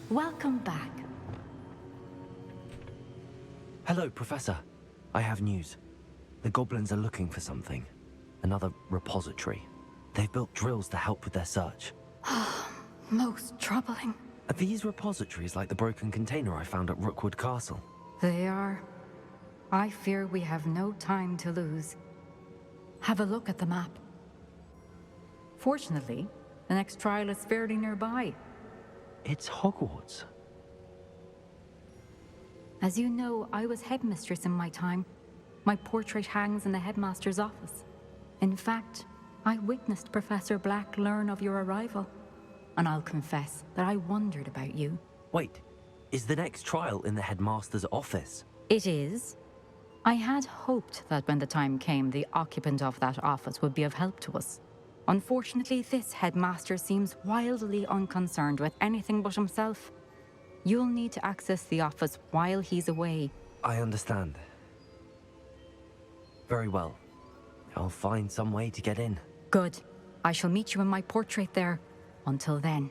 Welcome back. Hello, Professor. I have news. The goblins are looking for something. Another repository. They've built drills to help with their search. Most troubling. Are these repositories like the broken container I found at Rookwood Castle? They are. I fear we have no time to lose. Have a look at the map. Fortunately, the next trial is fairly nearby. It's Hogwarts. As you know, I was headmistress in my time. My portrait hangs in the headmaster's office. In fact, I witnessed Professor Black learn of your arrival. And I'll confess that I wondered about you. Wait, is the next trial in the headmaster's office? It is. I had hoped that when the time came, the occupant of that office would be of help to us. Unfortunately, this headmaster seems wildly unconcerned with anything but himself. You'll need to access the office while he's away. I understand. Very well. I'll find some way to get in. Good. I shall meet you in my portrait there. Until then.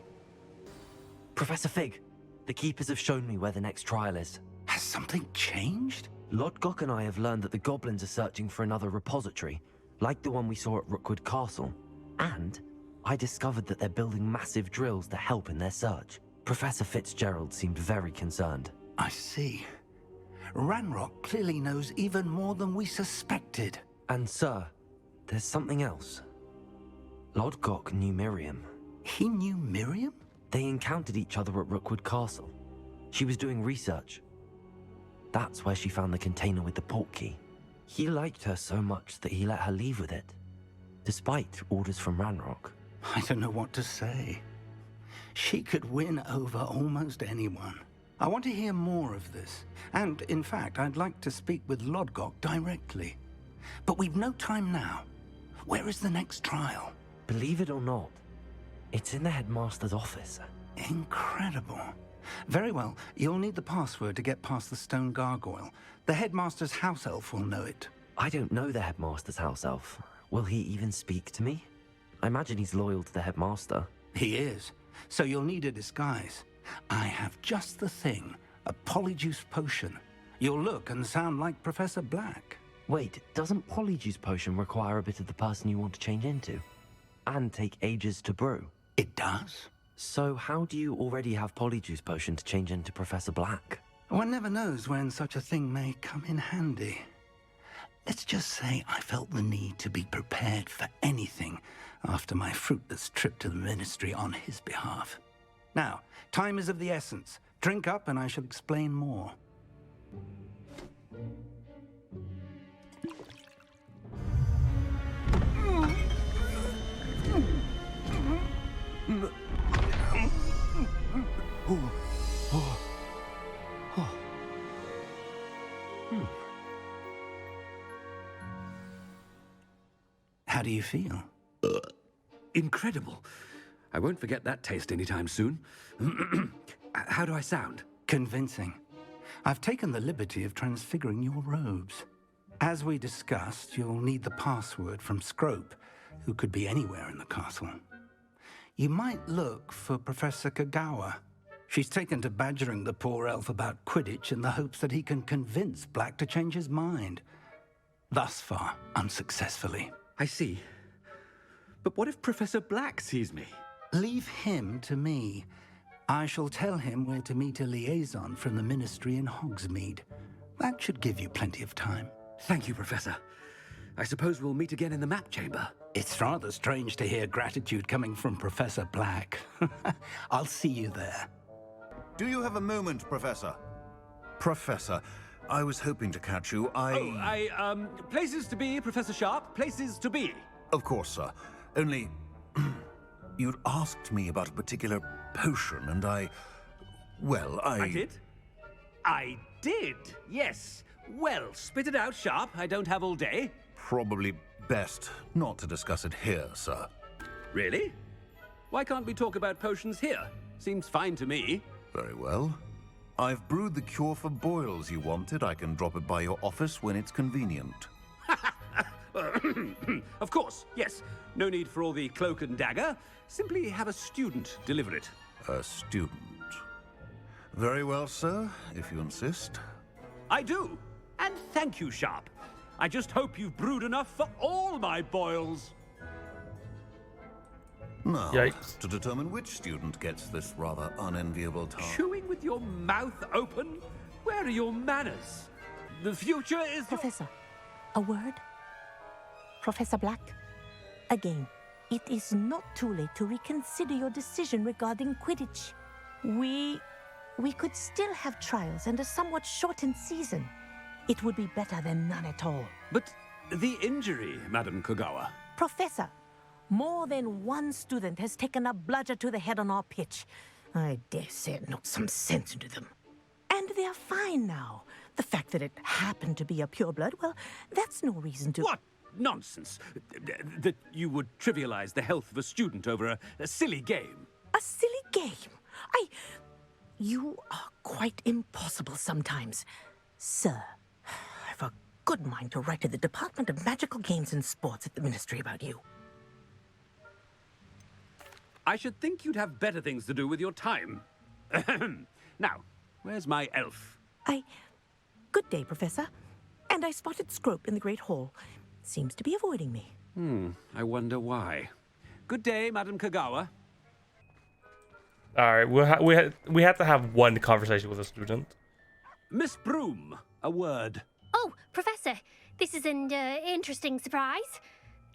Professor Fig, the Keepers have shown me where the next trial is. Has something changed? Lodgok and I have learned that the goblins are searching for another repository, like the one we saw at Rookwood Castle. And I discovered that they're building massive drills to help in their search. Professor Fitzgerald seemed very concerned. I see. Ranrock clearly knows even more than we suspected. And sir, there's something else. Lodgok knew Miriam. He knew Miriam? They encountered each other at Rookwood Castle. She was doing research. That's where she found the container with the portkey. He liked her so much that he let her leave with it, despite orders from Ranrock. I don't know what to say. She could win over almost anyone. I want to hear more of this. And, in fact, I'd like to speak with Lodgok directly. But we've no time now. Where is the next trial? Believe it or not, it's in the headmaster's office. Incredible. Very well. You'll need the password to get past the stone gargoyle. The headmaster's house elf will know it. I don't know the headmaster's house elf. Will he even speak to me? I imagine he's loyal to the headmaster. He is. So you'll need a disguise. I have just the thing. A Polyjuice potion. You'll look and sound like Professor Black. Wait, doesn't Polyjuice potion require a bit of the person you want to change into? And take ages to brew? It does. So how do you already have Polyjuice potion to change into Professor Black? One never knows when such a thing may come in handy. Let's just say I felt the need to be prepared for anything after my fruitless trip to the Ministry on his behalf. Now, time is of the essence. Drink up and I shall explain more. How do you feel? Incredible. I won't forget that taste anytime soon. How do I sound? Convincing. I've taken the liberty of transfiguring your robes. As we discussed, you'll need the password from Scrope, who could be anywhere in the castle. You might look for Professor Kogawa. She's taken to badgering the poor elf about Quidditch in the hopes that he can convince Black to change his mind. Thus far, unsuccessfully. I see. But what if Professor Black sees me? Leave him to me. I shall tell him where to meet a liaison from the Ministry in Hogsmeade. That should give you plenty of time. Thank you, Professor. I suppose we'll meet again in the map chamber. It's rather strange to hear gratitude coming from Professor Black. I'll see you there. Do you have a moment, Professor? Professor, I was hoping to catch you. Places to be, Professor Sharp. Places to be. Of course, sir. Only... you'd asked me about a particular potion, and I I did, yes. Well, spit it out, Sharp. I don't have all day. Probably best not to discuss it here, sir. Really? Why can't we talk about potions here? Seems fine to me. Very well. I've brewed the cure for boils you wanted. I can drop it by your office when it's convenient. Of course, yes. No need for all the cloak and dagger. Simply have a student deliver it. A student. Very well, sir, if you insist. I do. And thank you, Sharp. I just hope you've brewed enough for all my boils. Now, Yikes. to determine which student gets this rather unenviable task. Chewing with your mouth open? Where are your manners? The future is... Professor, a word? Professor Black, again, it is not too late to reconsider your decision regarding Quidditch. We could still have trials and a somewhat shortened season. It would be better than none at all. But the injury, Madam Kogawa. Professor, more than one student has taken a bludger to the head on our pitch. I dare say it knocked some sense into them. And they're fine now. The fact that it happened to be a pureblood, well, that's no reason to... What nonsense! That you would trivialize the health of a student over a silly game. A silly game? You are quite impossible sometimes. Sir, I've a good mind to write to the Department of Magical Games and Sports at the Ministry about you. I should think you'd have better things to do with your time. Now, where's my elf? Good day, Professor. And I spotted Scrope in the Great Hall. Seems to be avoiding me. I wonder why. Good day, Madam Kogawa. All right, we had to have one conversation with a student. Miss Broom, a word. Oh, Professor, this is an interesting surprise.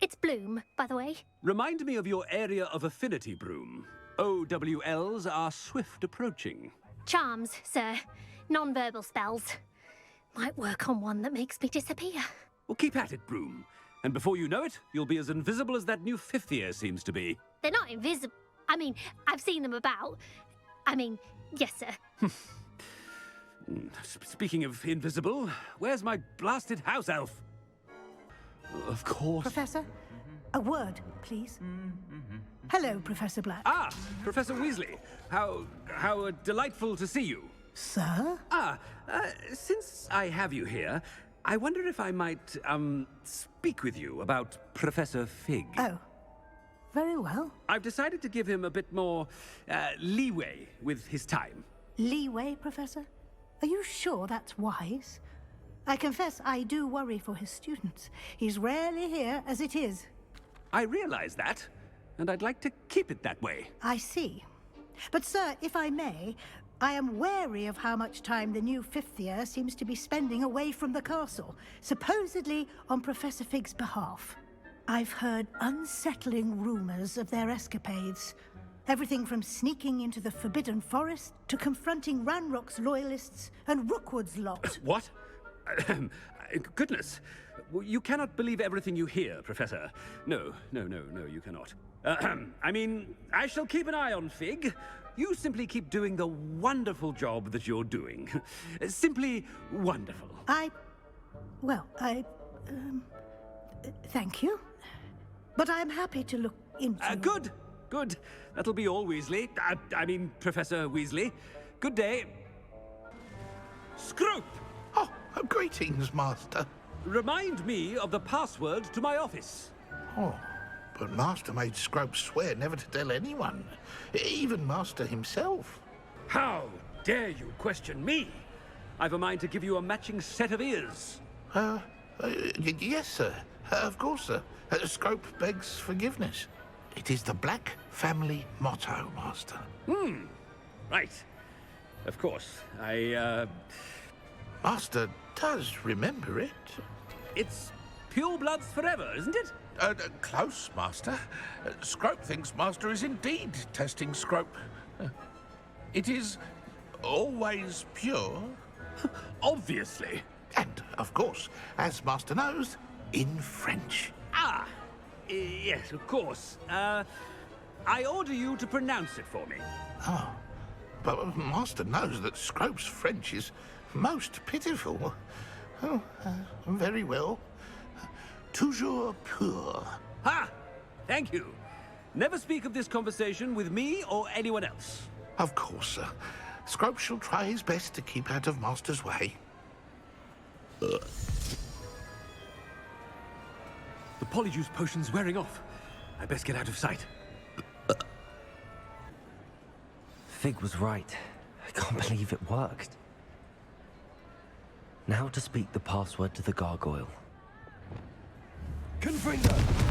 It's Bloom, by the way. Remind me of your area of affinity, Broom. OWLs are swift approaching. Charms, sir. Non-verbal spells. Might work on one that makes me disappear. Well, keep at it, Broom. And before you know it, you'll be as invisible as that new fifth year seems to be. They're not invisible. I mean, I've seen them about. Yes, sir. Speaking of invisible, where's my blasted house elf? Of course. Professor, a word, please. Hello, Professor Black. Ah, Professor Weasley. How delightful to see you. Sir? Since I have you here, I wonder if I might, speak with you about Professor Fig. Oh, very well. I've decided to give him a bit more, leeway with his time. Leeway, Professor? Are you sure that's wise? I confess I do worry for his students. He's rarely here as it is. I realize that, and I'd like to keep it that way. I see. But, sir, if I may, I am wary of how much time the new fifth year seems to be spending away from the castle, supposedly on Professor Fig's behalf. I've heard unsettling rumors of their escapades. Everything from sneaking into the Forbidden Forest to confronting Ranrock's loyalists and Rookwood's lot. What? Goodness. You cannot believe everything you hear, Professor. No, you cannot. I shall keep an eye on Fig. You simply keep doing the wonderful job that you're doing. Simply wonderful. Thank you. But I'm happy to look into... Good. That'll be all, Weasley. Professor Weasley. Good day. Scrope! Oh, greetings, Master. Remind me of the password to my office. Oh, but Master made Scrope swear never to tell anyone, even Master himself. How dare you question me? I've a mind to give you a matching set of ears. Yes, sir. Of course, sir. Scrope begs forgiveness. It is the Black family motto, Master. Right. Of course. Master does remember it. It's purebloods forever, isn't it? Close, Master. Scrope thinks Master is indeed testing Scrope. It is always pure. Obviously. And, of course, as Master knows, in French. Yes, of course. I order you to pronounce it for me. Oh, but Master knows that Scrope's French is most pitiful. Oh, very well. Toujours pur. Ha! Thank you. Never speak of this conversation with me or anyone else. Of course, sir. Scrope shall try his best to keep out of Master's way. The Polyjuice potion's wearing off. I best get out of sight. Fig was right. can't believe it worked. Now to speak the password to the gargoyle. Confringo!